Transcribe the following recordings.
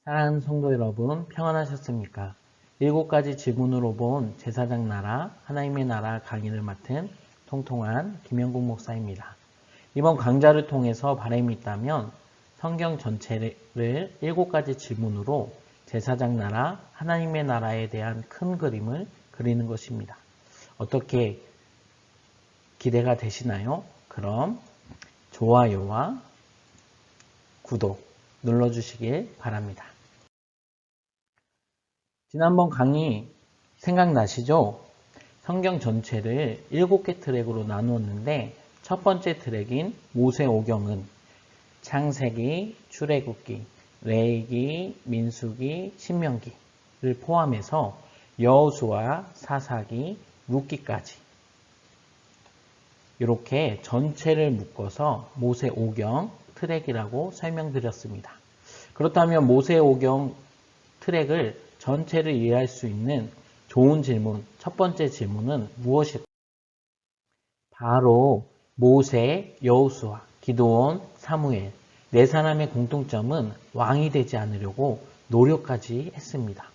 사랑하는 성도 여러분, 평안하셨습니까? 7가지 지문으로 본 제사장 나라, 하나님의 나라 강의를 맡은 통통한 김영국 목사입니다. 이번 강좌를 통해서 바람이 있다면 성경 전체를 7가지 지문으로 제사장 나라, 하나님의 나라에 대한 큰 그림을 그리는 것입니다. 어떻게 기대가 되시나요? 그럼 좋아요와 구독 눌러주시길 바랍니다. 지난번 강의 생각나시죠? 성경 전체를 7개 트랙으로 나누었는데 첫 번째 트랙인 모세오경은 창세기, 출애굽기, 레위기, 민수기, 신명기를 포함해서 여호수아, 사사기, 룻기까지 이렇게 전체를 묶어서 모세오경 트랙이라고 설명드렸습니다. 그렇다면 모세오경 트랙을 전체를 이해할 수 있는 좋은 질문, 첫 번째 질문은 무엇일까요? 바로 모세, 여호수아, 기드온, 사무엘 네 사람의 공통점은 왕이 되지 않으려고 노력까지 했습니다.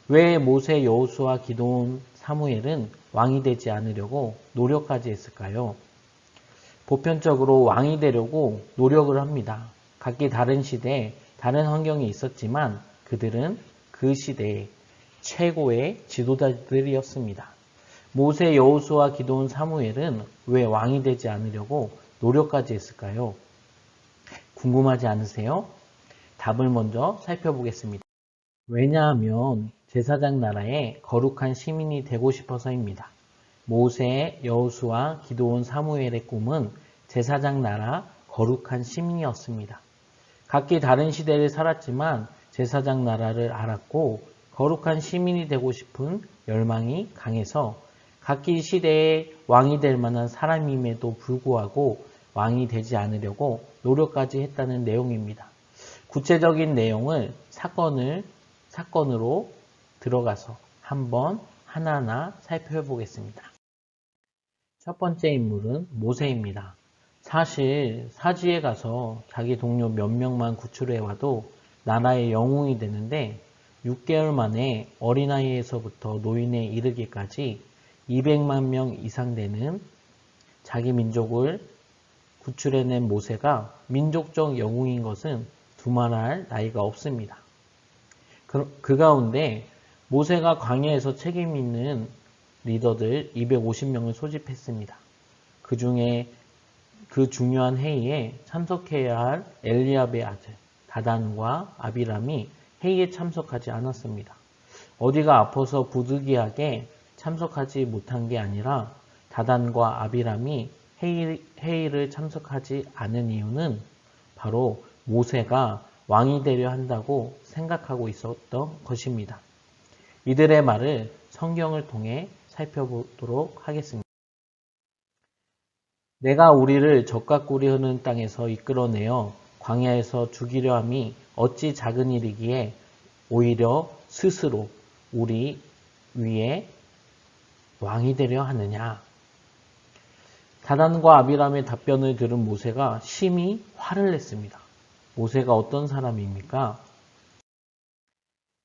왜 모세, 여호수아, 기드온, 사무엘은 왕이 되지 않으려고 노력까지 했을까요? 보편적으로 왕이 되려고 노력을 합니다. 각기 다른 시대에 다른 환경이 있었지만 그들은 그 시대의 최고의 지도자들이었습니다. 모세, 여호수아, 기드온, 사무엘은 왜 왕이 되지 않으려고 노력까지 했을까요? 궁금하지 않으세요? 답을 먼저 살펴보겠습니다. 왜냐하면 제사장 나라의 거룩한 시민이 되고 싶어서입니다. 모세, 여호수아, 기드온, 사무엘의 꿈은 제사장 나라 거룩한 시민이었습니다. 각기 다른 시대를 살았지만 제사장 나라를 알았고 거룩한 시민이 되고 싶은 열망이 강해서 각기 시대에 왕이 될 만한 사람임에도 불구하고 왕이 되지 않으려고 노력까지 했다는 내용입니다. 구체적인 내용을 사건으로 들어가서 한번 하나하나 살펴보겠습니다. 첫 번째 인물은 모세입니다. 사실 사지에 가서 자기 동료 몇 명만 구출해와도 나라의 영웅이 되는데 6개월 만에 어린아이에서부터 노인에 이르기까지 200만 명 이상 되는 자기 민족을 구출해낸 모세가 민족적 영웅인 것은 두말할 나위가 없습니다. 그 가운데 모세가 광야에서 책임 있는 리더들 250명을 소집했습니다. 그 중에 그 중요한 회의에 참석해야 할 엘리압의 아들 다단과 아비람이 회의에 참석하지 않았습니다. 어디가 아파서 부득이하게 참석하지 못한 게 아니라 다단과 아비람이 회의를 참석하지 않은 이유는 바로 모세가 왕이 되려 한다고 생각하고 있었던 것입니다. 이들의 말을 성경을 통해 살펴보도록 하겠습니다. 내가 우리를 적과 꿀이 흐르는 땅에서 이끌어내어 광야에서 죽이려 함이 어찌 작은 일이기에 오히려 스스로 우리 위에 왕이 되려 하느냐. 다단과 아비람의 답변을 들은 모세가 심히 화를 냈습니다. 모세가 어떤 사람입니까?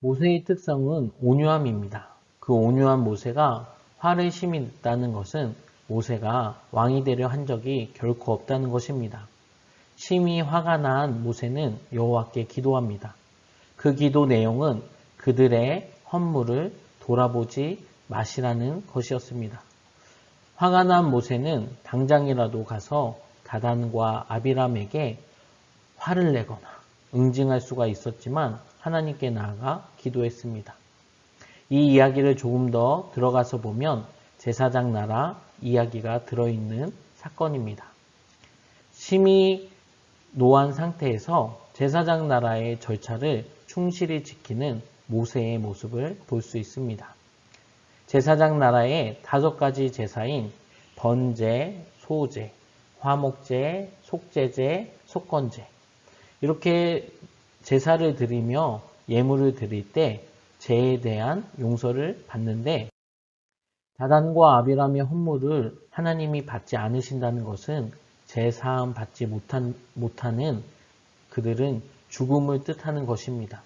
모세의 특성은 온유함입니다. 그 온유한 모세가 화를 심히 냈다는 것은 모세가 왕이 되려 한 적이 결코 없다는 것입니다. 심히 화가 난 모세는 여호와께 기도합니다. 그 기도 내용은 그들의 헌물을 돌아보지 마시라는 것이었습니다. 화가 난 모세는 당장이라도 가서 다단과 아비람에게 화를 내거나 응징할 수가 있었지만 하나님께 나아가 기도했습니다. 이 이야기를 조금 더 들어가서 보면 제사장 나라 이야기가 들어있는 사건입니다. 심히 노한 상태에서 제사장 나라의 절차를 충실히 지키는 모세의 모습을 볼 수 있습니다. 제사장 나라의 5가지 제사인 번제, 소제, 화목제, 속제제, 속건제 이렇게 제사를 드리며 예물을 드릴 때 죄에 대한 용서를 받는데 다단과 아비람의 헌물을 하나님이 받지 않으신다는 것은 죄 사함 받지 못하는 그들은 죽음을 뜻하는 것입니다.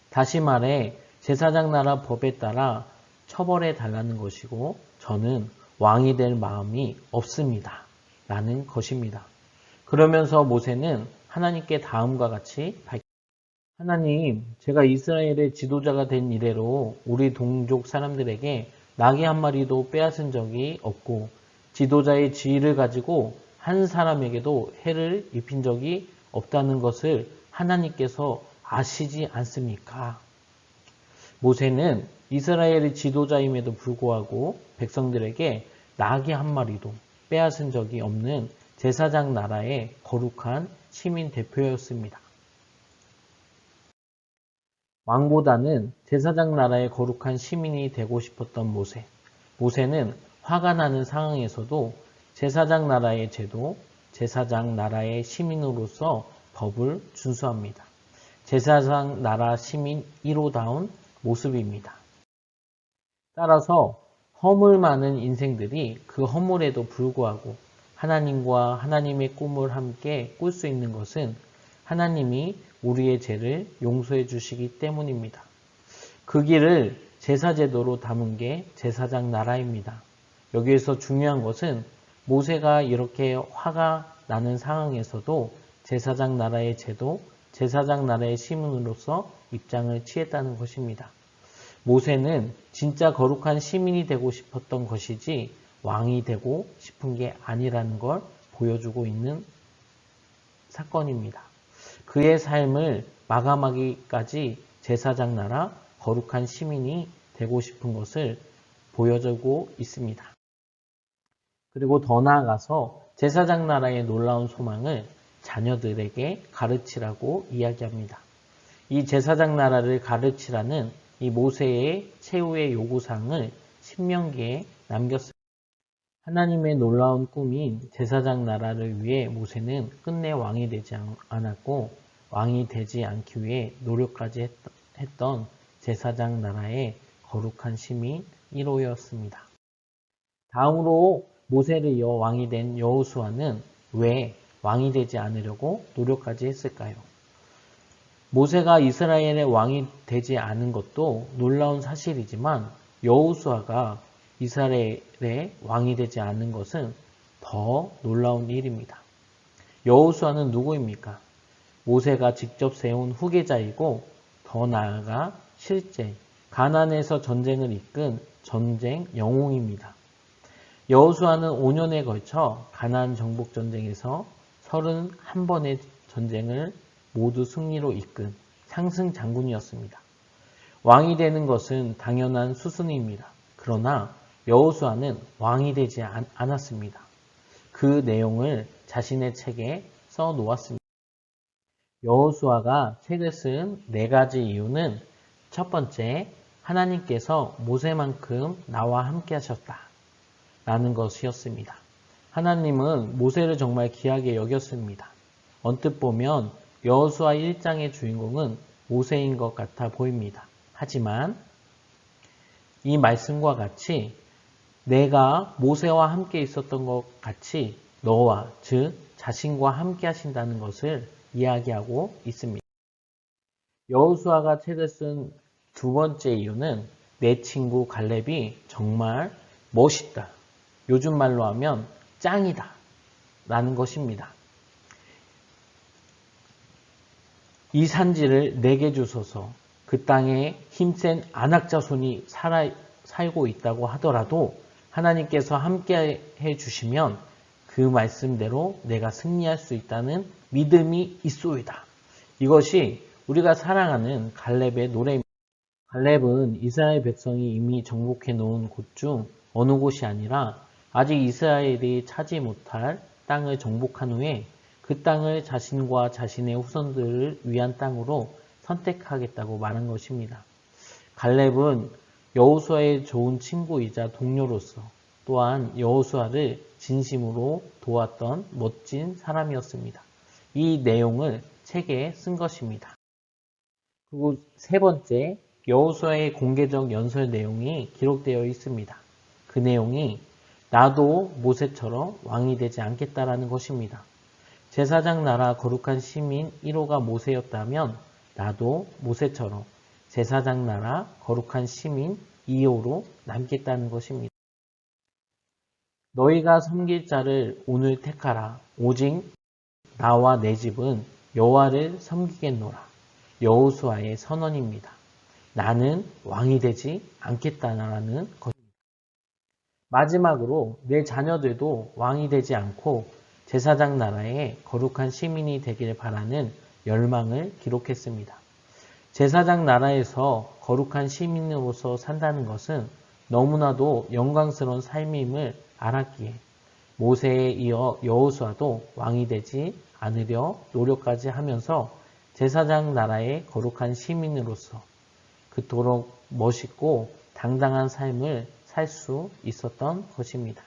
다시 말해 제사장 나라 법에 따라 처벌해 달라는 것이고 저는 왕이 될 마음이 없습니다. 라는 것입니다. 그러면서 모세는 하나님께 다음과 같이 하나님, 제가 이스라엘의 지도자가 된 이래로 우리 동족 사람들에게 나귀 한 마리도 빼앗은 적이 없고 지도자의 지위를 가지고 한 사람에게도 해를 입힌 적이 없다는 것을 하나님께서 아시지 않습니까? 모세는 이스라엘의 지도자임에도 불구하고 백성들에게 나귀 한 마리도 빼앗은 적이 없는 제사장 나라의 거룩한 시민 대표였습니다. 왕보다는 제사장 나라의 거룩한 시민이 되고 싶었던 모세. 모세는 화가 나는 상황에서도 제사장 나라의 제도, 제사장 나라의 시민으로서 법을 준수합니다. 제사장 나라 시민 1호다운 모습입니다. 따라서 허물 많은 인생들이 그 허물에도 불구하고 하나님과 하나님의 꿈을 함께 꿀 수 있는 것은 하나님이 우리의 죄를 용서해 주시기 때문입니다. 그 길을 제사제도로 담은 게 제사장 나라입니다. 여기에서 중요한 것은 모세가 이렇게 화가 나는 상황에서도 제사장 나라의 제도, 제사장 나라의 시민으로서 입장을 취했다는 것입니다. 모세는 진짜 거룩한 시민이 되고 싶었던 것이지 왕이 되고 싶은 게 아니라는 걸 보여주고 있는 사건입니다. 그의 삶을 마감하기까지 제사장 나라 거룩한 시민이 되고 싶은 것을 보여주고 있습니다. 그리고 더 나아가서 제사장 나라의 놀라운 소망을 자녀들에게 가르치라고 이야기합니다. 이 제사장 나라를 가르치라는 이 모세의 최후의 요구사항을 신명기에 남겼습니다. 하나님의 놀라운 꿈인 제사장 나라를 위해 모세는 끝내 왕이 되지 않았고 왕이 되지 않기 위해 노력까지 했던 제사장 나라의 거룩한 시민 1호였습니다. 다음으로 모세를 이어 왕이 된 여호수아는 왜 왕이 되지 않으려고 노력까지 했을까요? 모세가 이스라엘의 왕이 되지 않은 것도 놀라운 사실이지만 여호수아가 이스라엘의 왕이 되지 않은 것은 더 놀라운 일입니다. 여호수아는 누구입니까? 모세가 직접 세운 후계자이고 더 나아가 실제 가나안에서 전쟁을 이끈 전쟁 영웅입니다. 여호수아는 5년에 걸쳐 가나안 정복 전쟁에서 31번의 전쟁을 모두 승리로 이끈 상승 장군이었습니다. 왕이 되는 것은 당연한 수순입니다. 그러나 여호수아는 왕이 되지 않았습니다. 그 내용을 자신의 책에 써놓았습니다. 여호수아가 책을 쓴 4가지 이유는 첫 번째, 하나님께서 모세만큼 나와 함께 하셨다 라는 것이었습니다. 하나님은 모세를 정말 귀하게 여겼습니다. 언뜻 보면 여호수아 1장의 주인공은 모세인 것 같아 보입니다. 하지만 이 말씀과 같이 내가 모세와 함께 있었던 것 같이 너와 즉 자신과 함께 하신다는 것을 이야기하고 있습니다. 여호수아가 책을 쓴 2번째 이유는 내 친구 갈렙이 정말 멋있다. 요즘 말로 하면 짱이다 라는 것입니다. 이 산지를 내게 주소서. 그 땅에 힘센 아낙 자손이 살고 있다고 하더라도 하나님께서 함께 해주시면 그 말씀대로 내가 승리할 수 있다는 믿음이 있소이다. 이것이 우리가 사랑하는 갈렙의 노래입니다. 갈렙은 이스라엘 백성이 이미 정복해 놓은 곳 중 어느 곳이 아니라 아직 이스라엘이 차지 못할 땅을 정복한 후에 그 땅을 자신과 자신의 후손들을 위한 땅으로 선택하겠다고 말한 것입니다. 갈렙은 여호수아의 좋은 친구이자 동료로서 또한 여호수아를 진심으로 도왔던 멋진 사람이었습니다. 이 내용을 책에 쓴 것입니다. 그리고 3번째, 여호수아의 공개적 연설 내용이 기록되어 있습니다. 그 내용이 나도 모세처럼 왕이 되지 않겠다라는 것입니다. 제사장 나라 거룩한 시민 1호가 모세였다면 나도 모세처럼 제사장 나라 거룩한 시민 2호로 남겠다는 것입니다. 너희가 섬길 자를 오늘 택하라. 오직 나와 내 집은 여호와를 섬기겠노라. 여호수아의 선언입니다. 나는 왕이 되지 않겠다라는 것입니다. 마지막으로 내 자녀들도 왕이 되지 않고 제사장 나라의 거룩한 시민이 되길 바라는 열망을 기록했습니다. 제사장 나라에서 거룩한 시민으로서 산다는 것은 너무나도 영광스러운 삶임을 알았기에 모세에 이어 여호수아도 왕이 되지 않으려 노력까지 하면서 제사장 나라의 거룩한 시민으로서 그토록 멋있고 당당한 삶을 살 수 있었던 것입니다.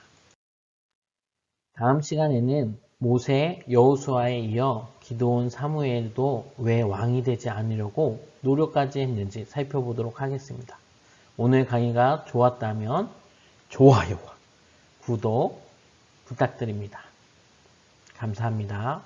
다음 시간에는 모세, 여호수아에 이어 기드온, 사무엘도 왜 왕이 되지 않으려고 노력까지 했는지 살펴보도록 하겠습니다. 오늘 강의가 좋았다면 좋아요와 구독 부탁드립니다. 감사합니다.